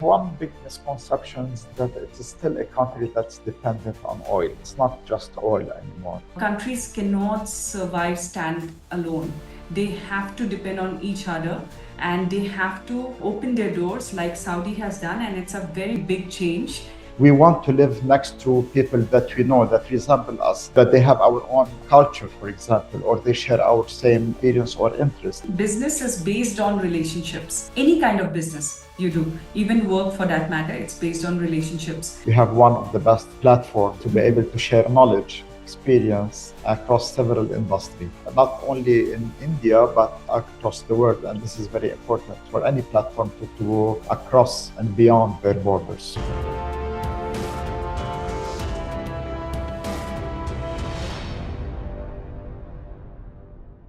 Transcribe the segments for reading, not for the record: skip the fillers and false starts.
One big misconception is that it is still a country that's dependent on oil. It's not just oil anymore. Countries cannot survive stand alone. They have to depend on each other and they have to open their doors like Saudi has done, and it's a very big change. We want to live next to people that we know, that resemble us, that they have our own culture, for example, or they share our same experience or interest. Business is based on relationships. Any kind of business you do, even work for that matter, it's based on relationships. We have one of the best platforms to be able to share knowledge, experience across several industries, not only in India, but across the world. And this is very important for any platform to go across and beyond their borders.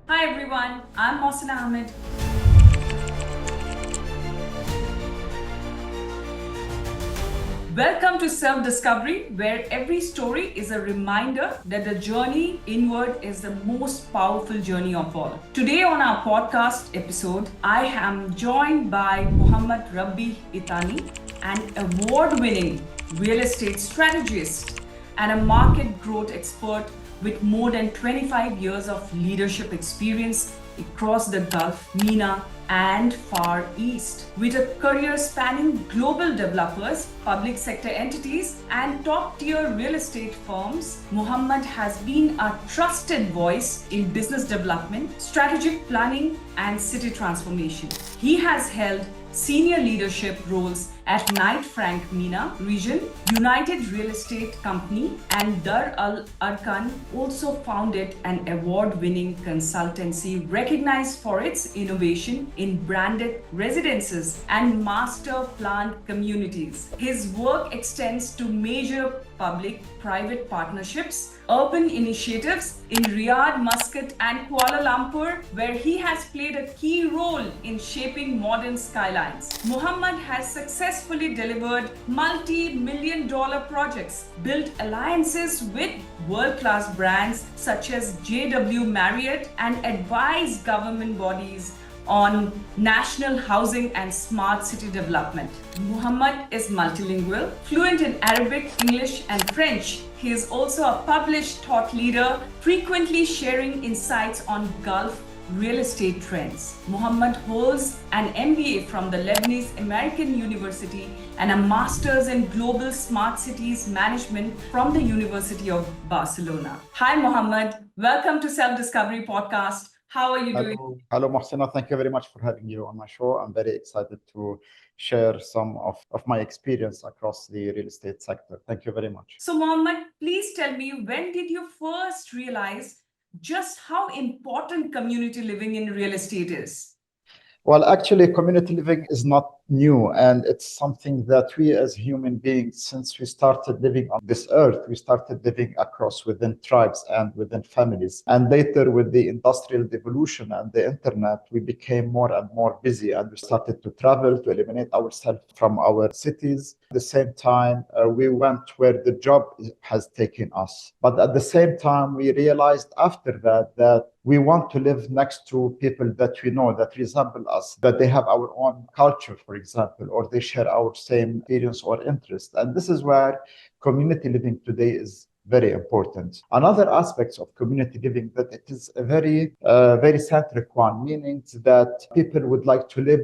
Hi everyone, I'm Mohsina Ahmad. Welcome to Self-Discovery, where every story is a reminder that the journey inward is the most powerful journey of all. Today on our podcast episode, I am joined by Mohamad Rabih Itani, an award-winning real estate strategist and a market growth expert with more than 25 years of leadership experience across the Gulf, MENA, and Far East. With a career spanning global developers, public sector entities, and top-tier real estate firms, Mohamad has been a trusted voice in business development, strategic planning, and city transformation. He has held senior leadership roles at Knight Frank MENA region, United Real Estate Company, and Dar Al Arkan. Also founded an award-winning consultancy recognized for its innovation in branded residences and master planned communities. His work extends to major public-private partnerships, urban initiatives in Riyadh, Muscat, and Kuala Lumpur, where he has played a key role in shaping modern skylines. Mohamad has successfully delivered multi-million-dollar projects, built alliances with world-class brands such as JW Marriott, and advised government bodies on national housing and smart city development. Mohamad is multilingual, fluent in Arabic, English, and French. He is also a published thought leader, frequently sharing insights on Gulf real estate trends. Mohamad holds an MBA from the Lebanese American University and a master's in global smart cities management from the University of Barcelona. Hi, Mohamad. Welcome to Self-Discovery Podcast. How are you doing? Hello, Mohsina. Thank you very much for having you on my show. I'm very excited to share some of my experience across the real estate sector. Thank you very much. So, Mohamad, please tell me, when did you first realize just how important community living in real estate is? Well, actually, community living is not new, and it's something that we as human beings, since we started living on this earth, we started living across within tribes and within families. And later, with the industrial revolution and the internet, we became more and more busy, and we started to travel, to eliminate ourselves from our cities. At the same time, we went where the job has taken us. But at the same time, we realized after that we want to live next to people that we know, that resemble us, that they have our own culture, for example, or they share our same experience or interest. And this is where community living today is very important. Another aspect of community living, that it is a very centric one, meaning that people would like to live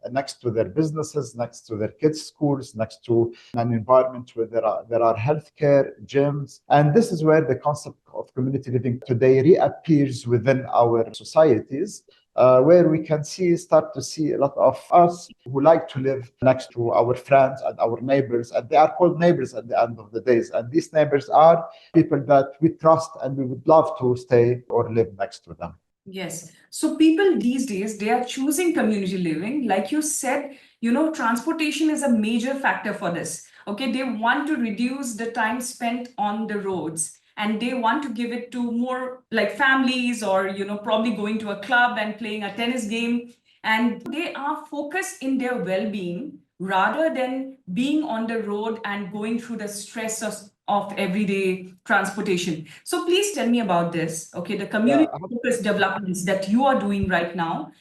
next to their businesses, next to their kids' schools, next to an environment where there are healthcare, gyms. And this is where the concept of community living today reappears within our societies. Where we can start to see a lot of us who like to live next to our friends and our neighbors, and they are called neighbors at the end of the days. And these neighbors are people that we trust and we would love to stay or live next to them. Yes. So people these days, they are choosing community living. Like you said, transportation is a major factor for this. Okay, they want to reduce the time spent on the roads, and they want to give it to more like families, or probably going to a club and playing a tennis game. And they are focused in their well-being rather than being on the road and going through the stress of everyday transportation. So please tell me about this. Okay, the community focused developments that you are doing right now.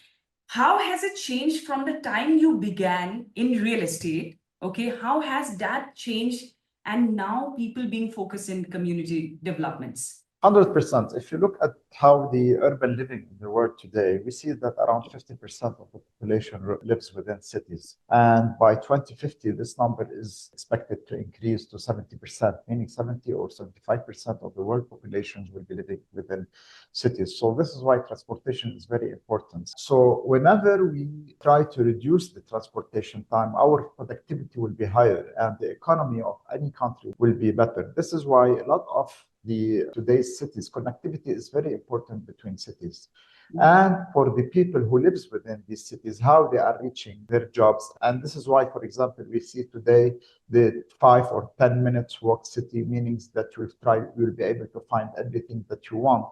How has it changed from the time you began in real estate Okay, how has that changed? And now people being focused in community developments. 100%. If you look at how the urban living in the world today, we see that around 50% of the population lives within cities. And by 2050, this number is expected to increase to 70%, meaning 70 or 75% of the world populations will be living within cities. So this is why transportation is very important. So whenever we try to reduce the transportation time, our productivity will be higher and the economy of any country will be better. This is why a lot of today's cities, connectivity is very important between cities. And for the people who lives within these cities, how they are reaching their jobs. And this is why, for example, we see today the 5 or 10 minutes walk city, meanings that you'll be able to find everything that you want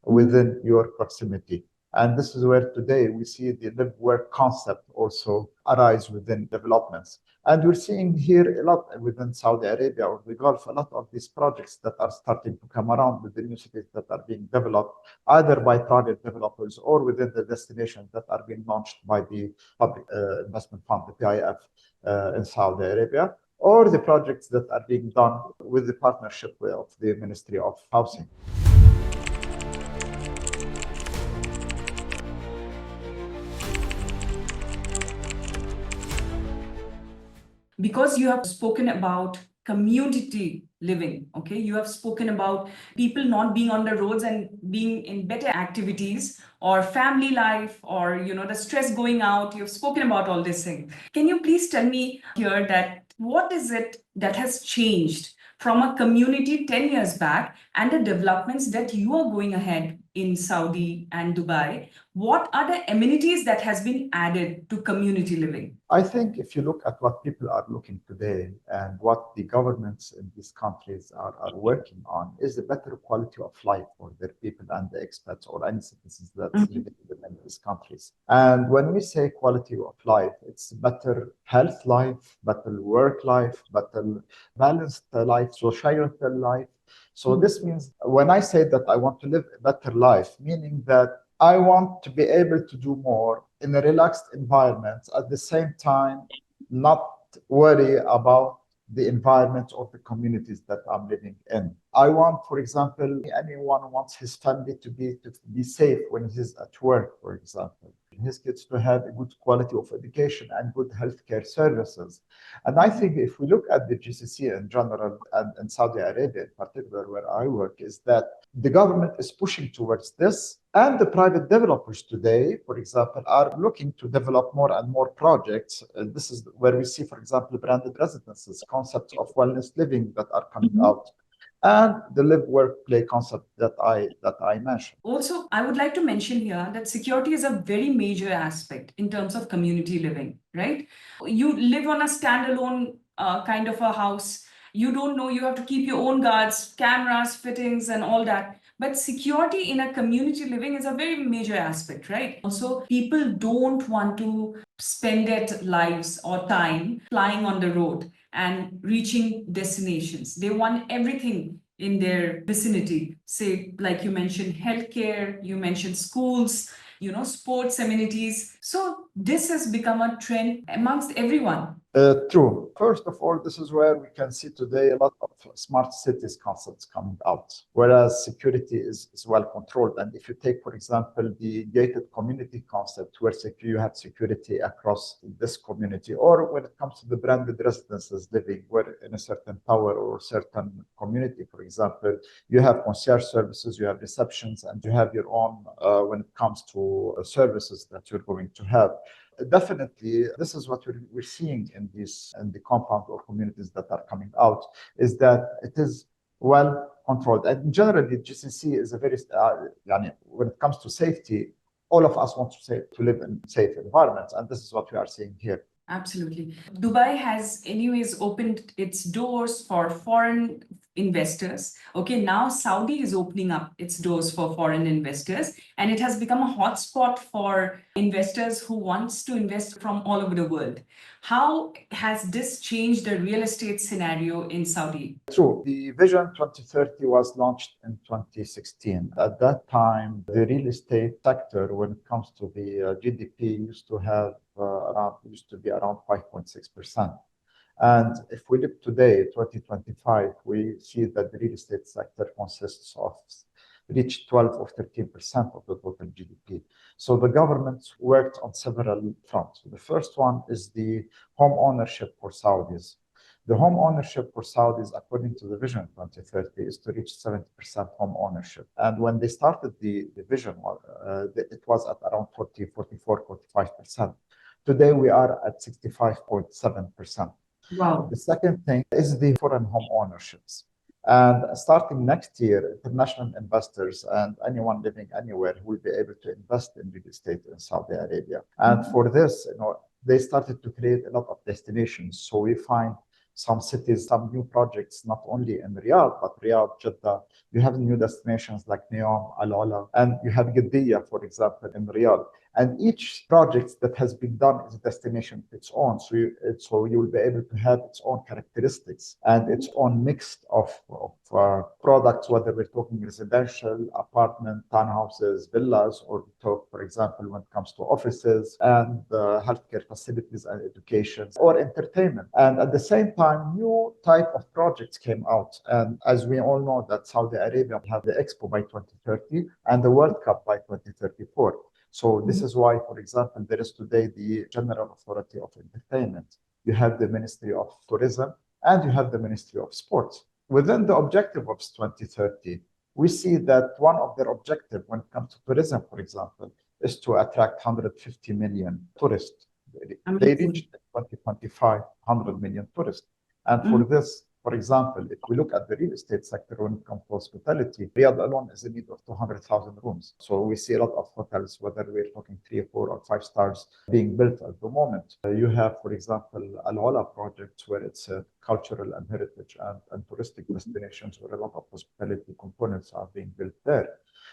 within your proximity. And this is where today we see the live work concept also arise within developments. And we're seeing here a lot within Saudi Arabia or the Gulf, a lot of these projects that are starting to come around with the new cities that are being developed, either by private developers or within the destinations that are being launched by the Public Investment Fund, the PIF, in Saudi Arabia, or the projects that are being done with the partnership of the Ministry of Housing. Because you have spoken about community living, okay, you have spoken about people not being on the roads and being in better activities or family life or the stress going out. You've spoken about all these things. Can you please tell me here that what is it that has changed from a community 10 years back and the developments that you are going ahead in Saudi and Dubai? What are the amenities that has been added to community living? I think if you look at what people are looking today and what the governments in these countries are working on is a better quality of life for their people and the expats or any citizens that's living within these countries. And when we say quality of life, it's better health life, better work life, better balanced life, societal life. So this means when I say that I want to live a better life, meaning that I want to be able to do more in a relaxed environment, at the same time, not worry about the environment of the communities that I'm living in. I want, for example, anyone wants his family to be safe when he's at work, for example. His kids to have a good quality of education and good healthcare services. And I think if we look at the GCC in general and Saudi Arabia in particular, where I work, is that the government is pushing towards this. And the private developers today, for example, are looking to develop more and more projects. This is where we see, for example, branded residences, concepts of wellness living that are coming out, and the live work play concept that I mentioned. Also, I would like to mention here that security is a very major aspect in terms of community living, right? You live on a standalone kind of a house. You don't know, you have to keep your own guards, cameras, fittings, and all that. But security in a community living is a very major aspect, right? Also, people don't want to spend their lives or time flying on the road and reaching destinations. They want everything in their vicinity. Say, like you mentioned, healthcare, you mentioned schools, sports amenities. So this has become a trend amongst everyone. True. First of all, this is where we can see today a lot of smart cities concepts coming out, whereas security is well controlled. And if you take, for example, the gated community concept, where you have security across this community, or when it comes to the branded residences living, where in a certain tower or certain community, for example, you have concierge services, you have receptions, and you have your own when it comes to services that you're going to have. Definitely, this is what we're seeing in the compound or communities that are coming out, is that it is well controlled. And generally, GCC is a very, when it comes to safety, all of us want to live in safe environments, and this is what we are seeing here. Absolutely. Dubai has anyways opened its doors for foreign investors. Okay, now Saudi is opening up its doors for foreign investors, and it has become a hotspot for investors who wants to invest from all over the world. How has this changed the real estate scenario in Saudi? True. The Vision 2030 was launched in 2016. At that time, the real estate sector, when it comes to the GDP, used to be around 5.6%. And if we look today, 2025, we see that the real estate sector consists of reach 12 or 13% of the total GDP. So the government worked on several fronts. The first one is the home ownership for Saudis. The home ownership for Saudis, according to the Vision 2030, is to reach 70% home ownership. And when they started the vision, it was at around 40, 44, 45%. Today, we are at 65.7%. Wow. The second thing is the foreign home ownerships. And starting next year, international investors and anyone living anywhere will be able to invest in real estate in Saudi Arabia. And for this, they started to create a lot of destinations. So we find some cities, some new projects, not only in Riyadh, but Riyadh, Jeddah. You have new destinations like Neom, Al Ola, and you have Giddiya, for example, in Riyadh. And each project that has been done is a destination of its own. So you will be able to have its own characteristics and its own mix of products, whether we're talking residential, apartment, townhouses, villas, or we talk, for example, when it comes to offices and healthcare facilities and education or entertainment. And at the same time, new type of projects came out. And as we all know that Saudi Arabia will have the Expo by 2030 and the World Cup by 2034. So this is why, for example, there is today the General Authority of Entertainment. You have the Ministry of Tourism and you have the Ministry of Sports. Within the objective of 2030, we see that one of their objectives when it comes to tourism, for example, is to attract 150 million tourists. They reached in 2025 100 million tourists. And for this, for example, if we look at the real estate sector when it comes to hospitality, Riyadh alone is in need of 200,000 rooms. So we see a lot of hotels, whether we're talking 3, 4, or 5 stars, being built at the moment. You have, for example, Al Ola project, where it's cultural and heritage and touristic destinations where a lot of hospitality components are being built there.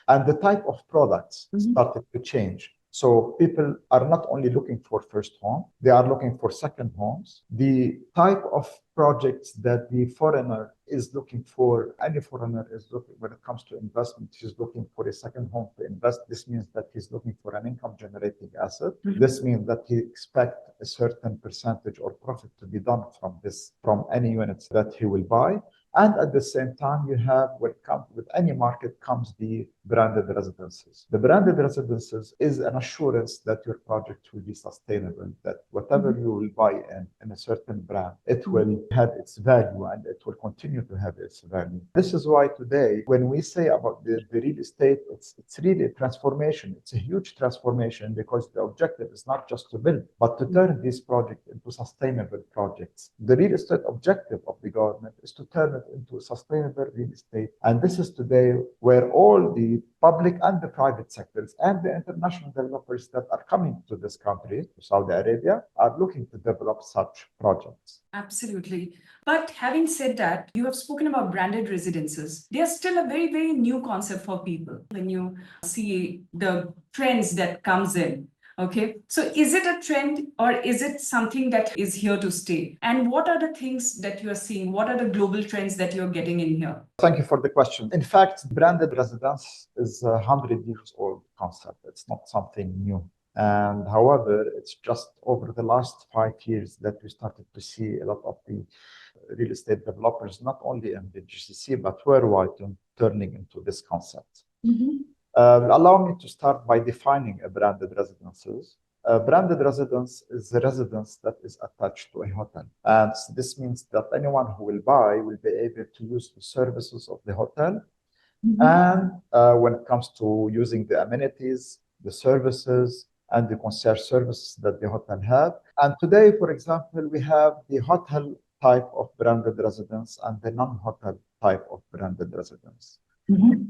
And the type of products started to change. So people are not only looking for first home, they are looking for second homes. The type of projects that the foreigner is looking for, any foreigner is looking, when it comes to investment, he's looking for a second home to invest. This means that he's looking for an income generating asset. This means that he expects a certain percentage or profit to be done from any units that he will buy. And at the same time, you have what comes with any market comes the branded residences. The branded residences is an assurance that your project will be sustainable, that whatever you will buy in a certain brand, it will have its value and it will continue to have its value. This is why today, when we say about the real estate, it's really a transformation. It's a huge transformation because the objective is not just to build, but to turn these projects into sustainable projects. The real estate objective of the government is to turn it into sustainable real estate. And this is today where all the public and the private sectors and the international developers that are coming to this country, to Saudi Arabia, are looking to develop such projects. Absolutely. But having said that, you have spoken about branded residences. They are still a very, very new concept for people. When you see the trends that comes in, okay, so is it a trend or is it something that is here to stay? And what are the things that you are seeing? What are the global trends that you're getting in here? Thank you for the question. In fact, branded residence is a 100 years old concept. It's not something new. And however, it's just over the last 5 years that we started to see a lot of the real estate developers, not only in the GCC, but worldwide, turning into this concept. Allow me to start by defining a branded residences. A branded residence is a residence that is attached to a hotel. And this means that anyone who will buy will be able to use the services of the hotel. And when it comes to using the amenities, the services, and the concierge services that the hotel have. And today, for example, we have the hotel type of branded residence and the non-hotel type of branded residence.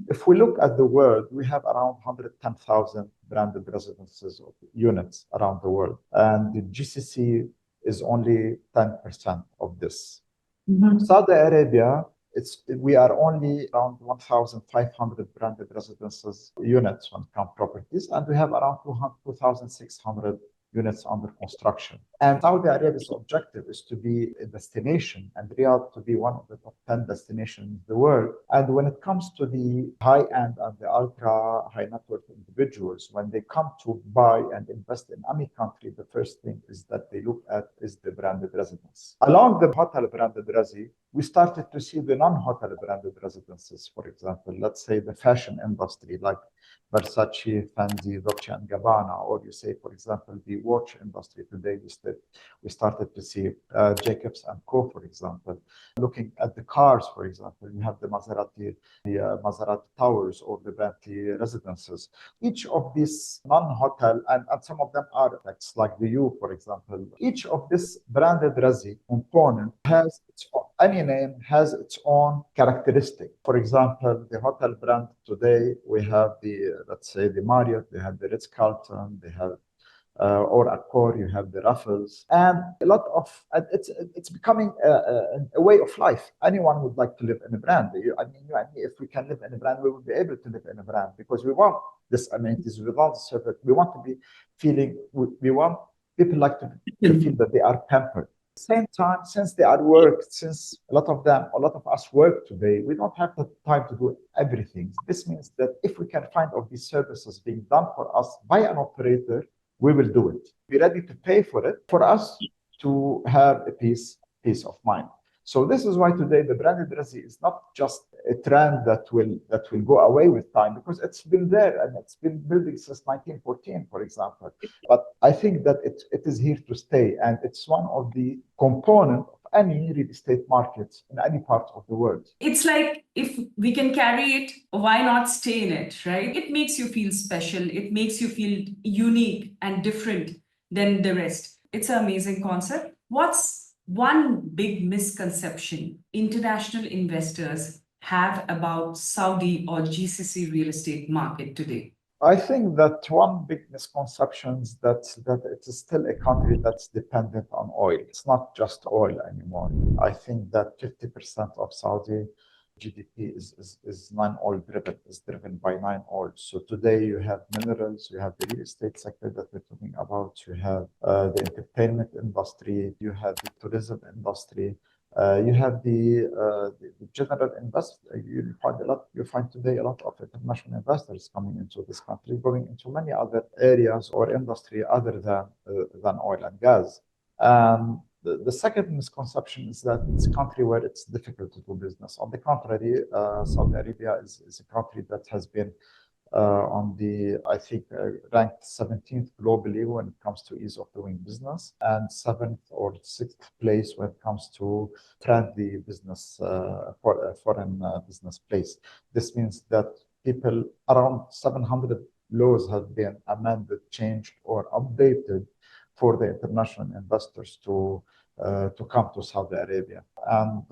If we look at the world, we have around 110,000 branded residences of units around the world. And the GCC is only 10% of this. Saudi Arabia, we are only around 1,500 branded residences units when it comes to properties, and we have around 2,600 units under construction. And Saudi Arabia's objective is to be a destination and Riyadh to be one of the top 10 destinations in the world. And when it comes to the high-end and the ultra high net worth individuals, when they come to buy and invest in any country, the first thing is that they look at is the branded residence. Along the hotel branded resi, we started to see the non-hotel branded residences, for example, let's say the fashion industry like Versace, Fendi, Dolce & Gabbana, or you say, for example, the watch industry today, we started to see Jacobs and Co., for example. Looking at the cars, for example, you have the Maserati Towers or the Bentley residences. Each of these non-hotel, and some of them are like the U, for example, each of this branded resi component has its own, any name has its own characteristic. For example, the hotel brand today, we have let's say the Marriott, they have the Ritz-Carlton, they have or Accor, you have the Raffles, and a lot of it's becoming a way of life. Anyone would like to live in a brand. I mean, you and me, if we can live in a brand, we will be able to live in a brand because we want this amenities, we want the service, we want to be feeling, we want people like to feel that they are pampered. Same time, since they are worked, since a lot of us work today, we don't have the time to do everything. This means that if we can find of these services being done for us by an operator, we will do it. Be ready to pay for it for us to have a peace of mind. So this is why today the branded resi is not just a trend that will go away with time, because it's been there and it's been building since 1914, for example. But I think that it is here to stay, and it's one of the components of any real estate markets in any part of the world. It's like, if we can carry it, why not stay in it, right? It makes you feel special. It makes you feel unique and different than the rest. It's an amazing concept. What's one big misconception international investors have about Saudi or GCC real estate market today? I think that one big misconception is that it is still a country that's dependent on oil. It's not just oil anymore. I think that 50% of Saudi GDP is non-oil driven, is driven by non-oil. So today you have minerals, you have the real estate sector that we're talking about, you have the entertainment industry, you have the tourism industry. You have the general investor. You find today a lot of international investors coming into this country, going into many other areas or industry other than oil and gas. The second misconception is that it's a country where it's difficult to do business. On the contrary, Saudi Arabia is a country that has been I think, ranked 17th globally when it comes to ease of doing business, and 7th or 6th place when it comes to friendly business, foreign business place. This means that around 700 laws have been amended, changed, or updated for the international investors to come to Saudi Arabia. And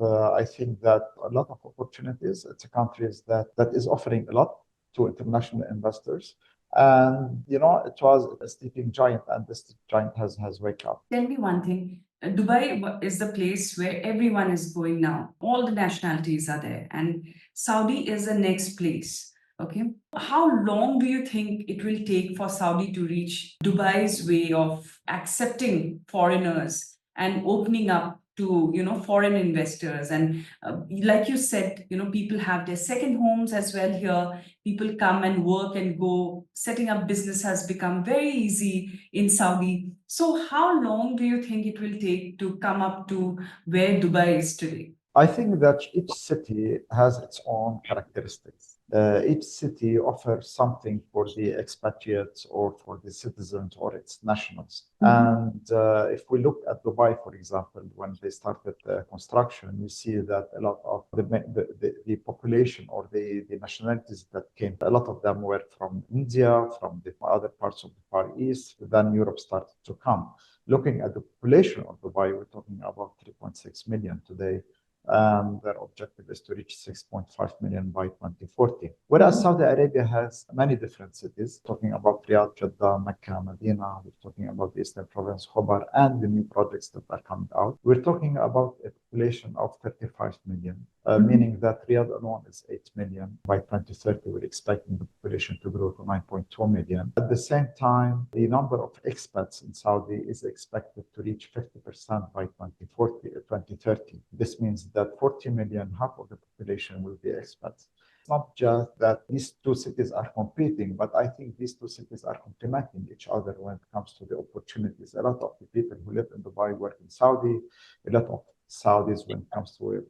I think that a lot of opportunities, it's a country that is offering a lot to international investors. And, it was a sleeping giant, and this giant has wake up. Tell me one thing. Dubai is the place where everyone is going now. All the nationalities are there, and Saudi is the next place. Okay. How long do you think it will take for Saudi to reach Dubai's way of accepting foreigners and opening up to foreign investors? And like you said, people have their second homes as well here. People come and work and go. Setting up business has become very easy in Saudi. So how long do you think it will take to come up to where Dubai is today? I think that each city has its own characteristics. Each city offers something for the expatriates or for the citizens or its nationals. And if we look at Dubai, for example, when they started construction, we see that a lot of the population or the nationalities that came, a lot of them were from India, from the other parts of the Far East. Then Europe started to come. Looking at the population of Dubai, we're talking about 3.6 million today. Their objective is to reach 6.5 million by 2040. Whereas Saudi Arabia has many different cities, talking about Riyadh, Jeddah, Mecca, Medina, we're talking about the Eastern Province, Khobar, and the new projects that are coming out. We're talking about a population of 35 million, meaning that Riyadh alone is 8 million. By 2030, we're expecting the population to grow to 9.2 million. At the same time, the number of expats in Saudi is expected to reach 50% by 2030. This means that 40 million, half of the population, will be expats. It's not just that these two cities are competing, but I think these two cities are complementing each other when it comes to the opportunities. A lot of the people who live in Dubai work in Saudi, a lot of Saudis when it comes to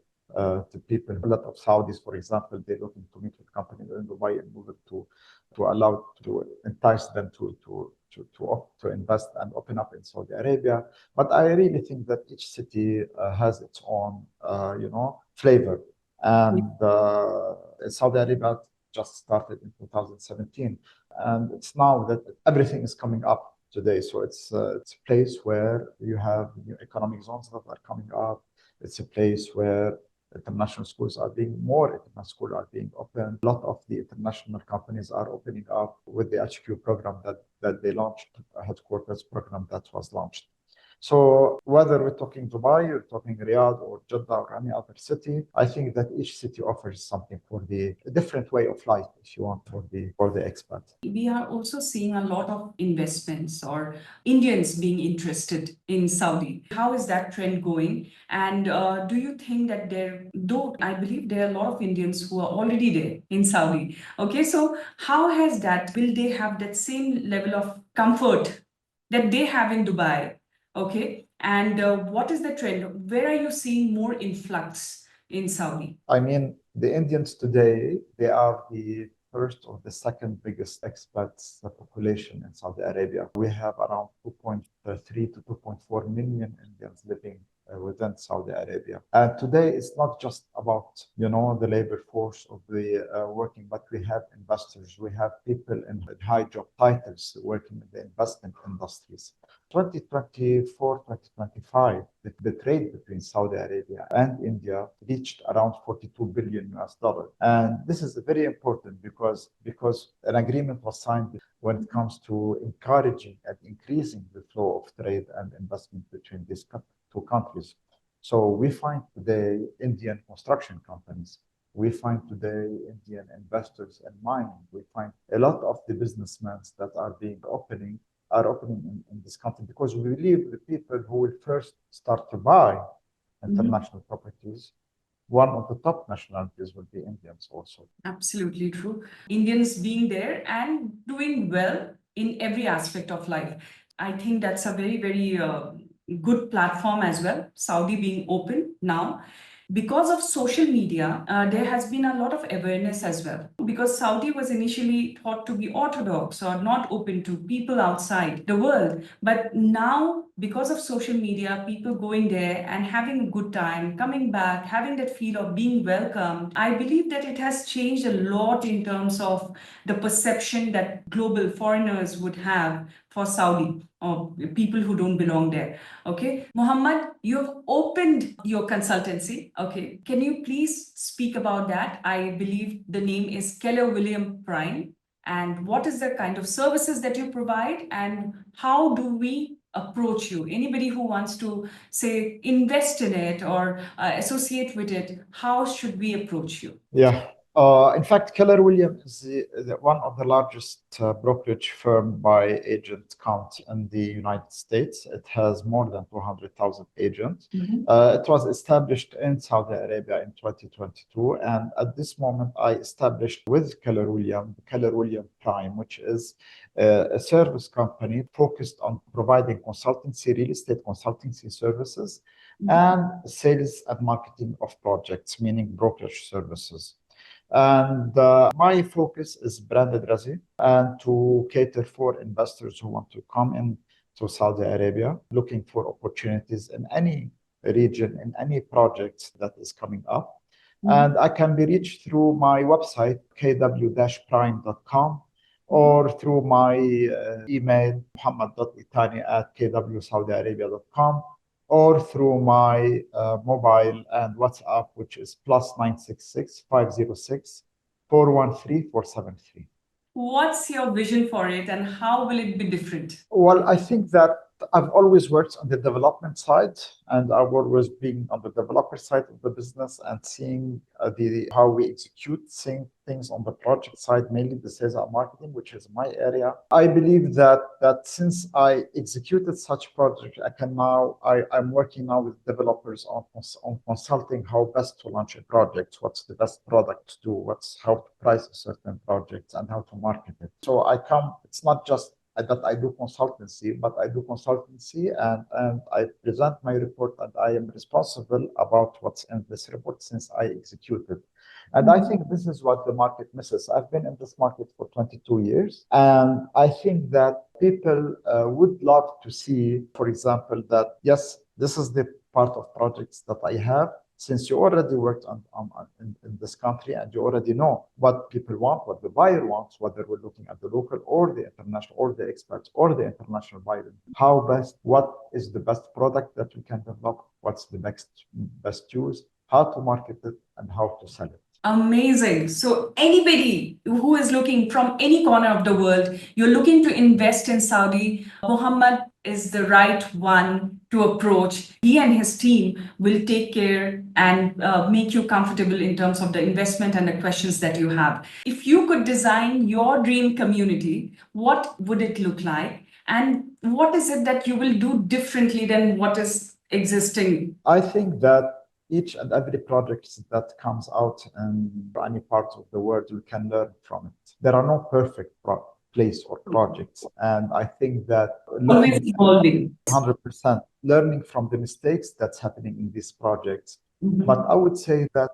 people. A lot of Saudis, for example, they're looking to meet with companies in Dubai and move it to allow to entice them to invest and open up in Saudi Arabia. But I really think that each city has its own, flavor. And Saudi Arabia just started in 2017, and it's now that everything is coming up today. So it's a place where you have new economic zones that are coming up. It's a place where international schools are being opened. A lot of the international companies are opening up with the HQ program that they launched, a headquarters program that was launched. So whether we're talking Dubai, or talking Riyadh or Jeddah or any other city, I think that each city offers something for a different way of life, if you want, for the expat. We are also seeing a lot of investments or Indians being interested in Saudi. How is that trend going? And do you think that though I believe there are a lot of Indians who are already there in Saudi. Okay, so how has that, will they have that same level of comfort that they have in Dubai? Okay, and what is the trend? Where are you seeing more influx in Saudi? I mean, the Indians today, they are the first or the second biggest expats population in Saudi Arabia. We have around 2.3 to 2.4 million Indians living within Saudi Arabia. And today it's not just about, the labor force of the working, but we have investors, we have people in high job titles working in the investment industries. 2024, 2025, the trade between Saudi Arabia and India reached around 42 billion US dollar. And this is very important because an agreement was signed when it comes to encouraging and increasing the flow of trade and investment between these two countries. So we find today Indian construction companies, we find today Indian investors in mining, we find a lot of the businessmen that are opening in this country, because we believe the people who will first start to buy international properties, one of the top nationalities will be Indians also. Absolutely true. Indians being there and doing well in every aspect of life. I think that's a very, very good platform as well, Saudi being open now. Because of social media, there has been a lot of awareness as well. Because Saudi was initially thought to be orthodox or not open to people outside the world. But now, because of social media, people going there and having a good time, coming back, having that feel of being welcomed, I believe that it has changed a lot in terms of the perception that global foreigners would have for Saudi or people who don't belong there. Okay, Mohamad, you have opened your consultancy. Okay, can you please speak about that? I believe the name is Keller Williams Prime. And what is the kind of services that you provide, and how do we approach you? Anybody who wants to, say, invest in it or associate with it, how should we approach you? Yeah. In fact, Keller Williams is one of the largest brokerage firm by agent count in the United States. It has more than 200,000 agents. It was established in Saudi Arabia in 2022. And at this moment, I established with Keller Williams Prime, which is a service company focused on providing consultancy, real estate consultancy services, and sales and marketing of projects, meaning brokerage services. And my focus is branded resi and to cater for investors who want to come in to Saudi Arabia, looking for opportunities in any region, in any project that is coming up. And I can be reached through my website, kw-prime.com, or through my email, mohamad.itani@kwsaudiarabia.com, or through my mobile and WhatsApp, which is +966 506 413 473. What's your vision for it, and how will it be different? Well, I think that I've always worked on the development side, and I've always been on the developer side of the business and seeing the how we execute, seeing things on the project side, mainly the sales and marketing, which is my area. I believe that since I executed such projects, I'm working now with developers on consulting how best to launch a project, what's the best product to do, what's how to price a certain project, and how to market it. So it's not just that I do consultancy, but I do consultancy and I present my report and I am responsible about what's in this report since I executed. And I think this is what the market misses. I've been in this market for 22 years, and I think that people would love to see, for example, that yes, this is the part of projects that I have, since you already worked in this country and you already know what people want, what the buyer wants, whether we're looking at the local or the international or the experts or the international buyer, what is the best product that we can develop, what's the best use, how to market it, and how to sell it. Amazing. So anybody who is looking from any corner of the world, you're looking to invest in Saudi, Mohamad is the right one to approach. He and his team will take care and make you comfortable in terms of the investment and the questions that you have. If you could design your dream community, what would it look like? And what is it that you will do differently than what is existing? I think that each and every project that comes out in any part of the world, we can learn from it. There are no perfect place or projects. And I think that always evolving. 100% learning from the mistakes that's happening in these projects. But I would say that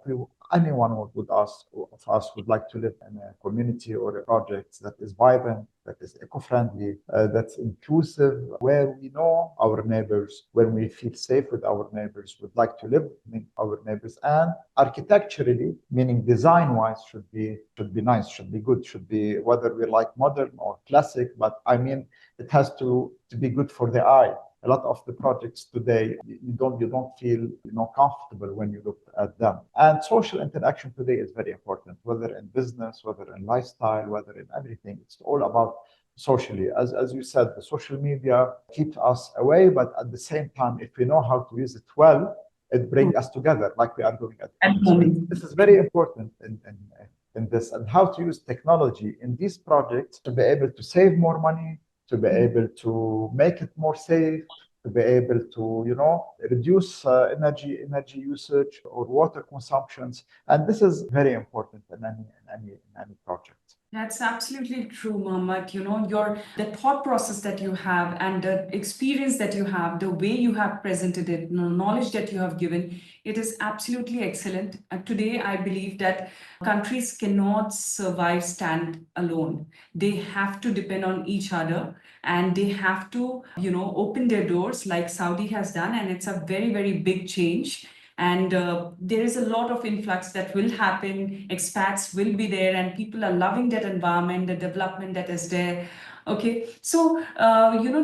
anyone of us would like to live in a community or a project that is vibrant, that is eco-friendly, that's inclusive, where we know our neighbors, when we feel safe with our neighbors, would like to live with our neighbors, and architecturally, meaning design-wise, should be nice, should be good, should be whether we like modern or classic, but I mean it has to be good for the eye. A lot of the projects today, you don't feel comfortable when you look at them. And social interaction today is very important, whether in business, whether in lifestyle, whether in everything. It's all about socially. As you said, the social media keeps us away, but at the same time, if we know how to use it well, it brings us together, like we are doing at the moment. This is very important in this, and how to use technology in these projects to be able to save more money, to be able to make it more safe, to be able to, reduce energy usage or water consumptions. And this is very important in any project. That's absolutely true, Mohamad. The thought process that you have and the experience that you have, the way you have presented it, the knowledge that you have given, it is absolutely excellent. And today, I believe that countries cannot stand alone. They have to depend on each other, and they have to, open their doors like Saudi has done. And it's a very, very big change. And there is a lot of influx that will happen. Expats will be there, and people are loving that environment, the development that is there. Okay, so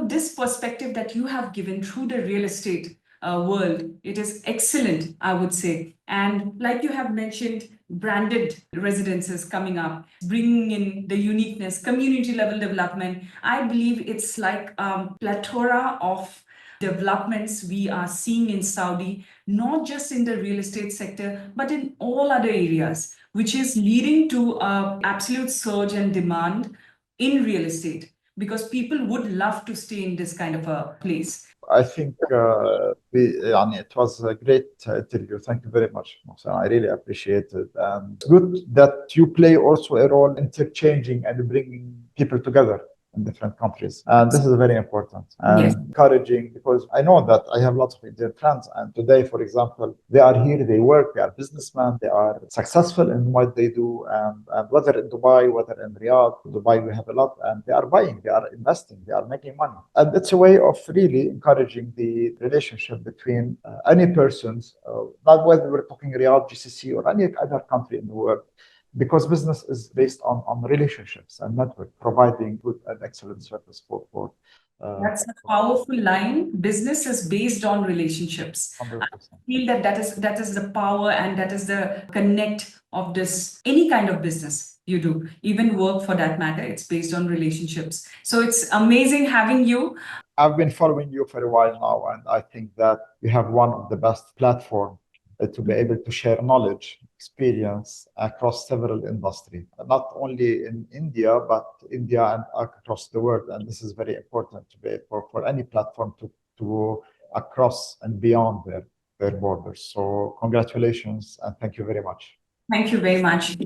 this perspective that you have given through the real estate world, it is excellent, I would say. And like you have mentioned, branded residences coming up, bringing in the uniqueness, community level development. I believe it's like a plethora of developments we are seeing in Saudi, not just in the real estate sector, but in all other areas, which is leading to an absolute surge and demand in real estate, because people would love to stay in this kind of a place. I think it was a great interview. Thank you very much, Mohsina. I really appreciate it. And it's good that you play also a role interchanging and bringing people together in different countries. And this is very important and encouraging, because I know that I have lots of Indian friends. And today, for example, they are here, they work, they are businessmen, they are successful in what they do. And whether in Dubai, whether in Riyadh, Dubai, we have a lot, and they are buying, they are investing, they are making money. And it's a way of really encouraging the relationship between any persons, not whether we're talking Riyadh, GCC, or any other country in the world, because business is based on relationships and network, providing good and excellent service for That's a powerful line. Business is based on relationships. 100%. I feel that is the power and that is the connect of this any kind of business you do, even work for that matter. It's based on relationships. So it's amazing having you. I've been following you for a while now, and I think that you have one of the best platforms to be able to share knowledge, experience across several industries, not only in India, but India and across the world. And this is very important to be for any platform to across and beyond their borders. So congratulations and thank you very much. Thank you very much.